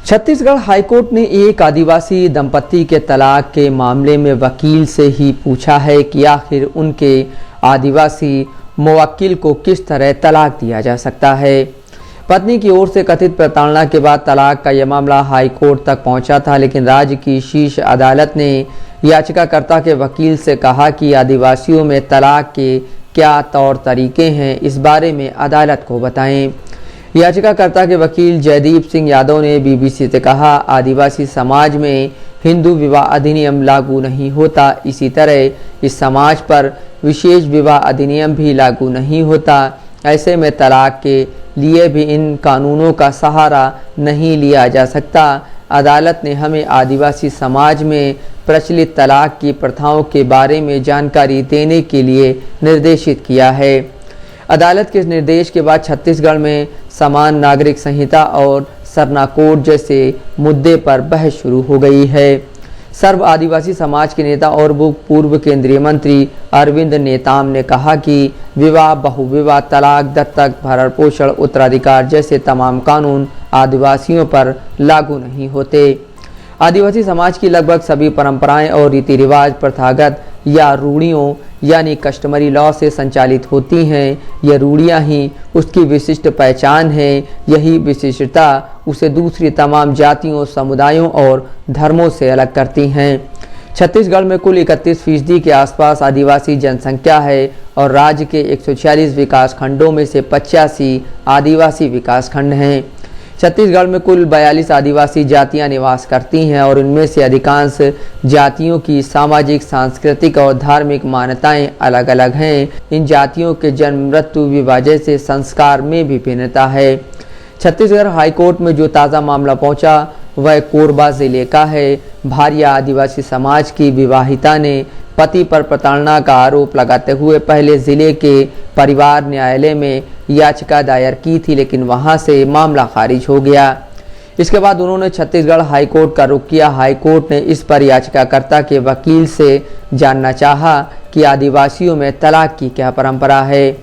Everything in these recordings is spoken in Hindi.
छत्तीसगढ़ हाईकोर्ट ने एक आदिवासी दंपति के तलाक के मामले में वकील से ही पूछा है कि आखिर उनके आदिवासी मुवक्किल को किस तरह तलाक दिया जा सकता है। पत्नी की ओर से कथित प्रताड़ना के बाद तलाक का यह मामला हाईकोर्ट तक पहुंचा था, लेकिन राज्य की शीर्ष अदालत ने याचिकाकर्ता के वकील से कहा कि आदिवासियों में तलाक के क्या तौर तरीके हैं, इस बारे में अदालत को बताएं। याचिकाकर्ता के वकील जयदीप सिंह यादव ने बीबीसी से कहा, आदिवासी समाज में हिंदू विवाह अधिनियम लागू नहीं होता, इसी तरह इस समाज पर विशेष विवाह अधिनियम भी लागू नहीं होता। ऐसे में तलाक के लिए भी इन कानूनों का सहारा नहीं लिया जा सकता। अदालत ने हमें आदिवासी समाज में प्रचलित तलाक की प्रथाओं के बारे में जानकारी देने के लिए निर्देशित किया है। अदालत के निर्देश के बाद छत्तीसगढ़ में समान नागरिक संहिता और सरना कोड जैसे मुद्दे पर बहस शुरू हो गई है। सर्व आदिवासी समाज के नेता और पूर्व केंद्रीय मंत्री अरविंद नेताम ने कहा कि विवाह, बहुविवाह, तलाक, दत्तक, भरण पोषण, उत्तराधिकार जैसे तमाम कानून आदिवासियों पर लागू नहीं होते। आदिवासी समाज की लगभग सभी परंपराएं और रीति रिवाज प्रथागत या रूढ़ियों यानी कस्टमरी लॉ से संचालित होती हैं। यह रूढ़ियाँ ही उसकी विशिष्ट पहचान है। यही विशिष्टता उसे दूसरी तमाम जातियों, समुदायों और धर्मों से अलग करती हैं। छत्तीसगढ़ में कुल 31% के आसपास आदिवासी जनसंख्या है और राज्य के 146 विकास खंडों में से 85 आदिवासी विकास खंड हैं। छत्तीसगढ़ में कुल 42 आदिवासी जातियां निवास करती हैं और इनमें से अधिकांश जातियों की सामाजिक, सांस्कृतिक और धार्मिक मान्यताएं अलग अलग हैं। इन जातियों के जन्म, मृत्यु, विवाह जैसे संस्कार में भी भिन्नता है। छत्तीसगढ़ हाईकोर्ट में जो ताज़ा मामला पहुंचा वह कोरबा जिले का है। भारिया आदिवासी समाज की विवाहिता ने पति पर प्रताड़ना का आरोप लगाते हुए पहले जिले के परिवार न्यायालय में याचिका दायर की थी, लेकिन वहां से मामला खारिज हो गया। इसके बाद उन्होंने छत्तीसगढ़ हाईकोर्ट का रुख किया। हाईकोर्ट ने इस पर याचिकाकर्ता के वकील से जानना चाहा कि आदिवासियों में तलाक की क्या परंपरा है।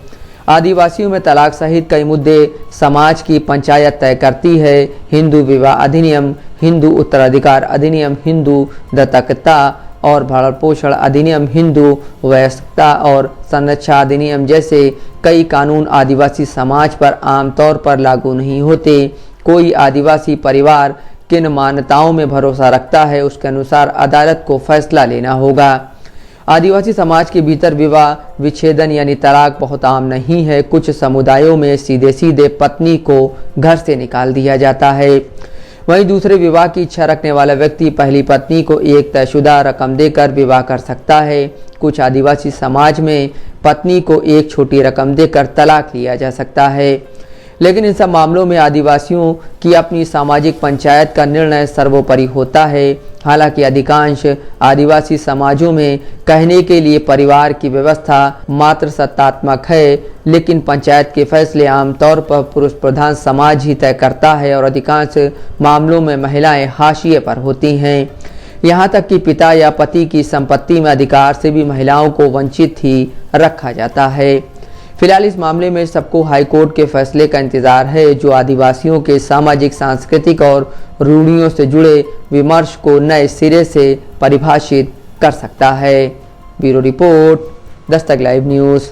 आदिवासियों में तलाक सहित कई मुद्दे समाज की पंचायत तय करती है। हिंदू विवाह अधिनियम, हिंदू उत्तराधिकार अधिनियम, हिंदू दत्तकता और भरण पोषण अधिनियम, हिंदू वयस्कता और संरक्षा अधिनियम जैसे कई कानून आदिवासी समाज पर आमतौर पर लागू नहीं होते। कोई आदिवासी परिवार किन मान्यताओं में भरोसा रखता है, उसके अनुसार अदालत को फैसला लेना होगा। आदिवासी समाज के भीतर विवाह विच्छेदन यानी तलाक बहुत आम नहीं है। कुछ समुदायों में सीधे सीधे पत्नी को घर से निकाल दिया जाता है। वहीं दूसरे विवाह की इच्छा रखने वाला व्यक्ति पहली पत्नी को एक तयशुदा रकम देकर विवाह कर सकता है। कुछ आदिवासी समाज में पत्नी को एक छोटी रकम देकर तलाक लिया जा सकता है, लेकिन इन सब मामलों में आदिवासियों की अपनी सामाजिक पंचायत का निर्णय सर्वोपरि होता है। हालांकि अधिकांश आदिवासी समाजों में कहने के लिए परिवार की व्यवस्था मात्र सत्तात्मक है, लेकिन पंचायत के फैसले आमतौर पर पुरुष प्रधान समाज ही तय करता है और अधिकांश मामलों में महिलाएं हाशिए पर होती हैं। यहाँ तक कि पिता या पति की संपत्ति में अधिकार से भी महिलाओं को वंचित ही रखा जाता है। फिलहाल इस मामले में सबको हाईकोर्ट के फैसले का इंतजार है, जो आदिवासियों के सामाजिक, सांस्कृतिक और रूढ़ियों से जुड़े विमर्श को नए सिरे से परिभाषित कर सकता है। Bureau report, Dastak live news.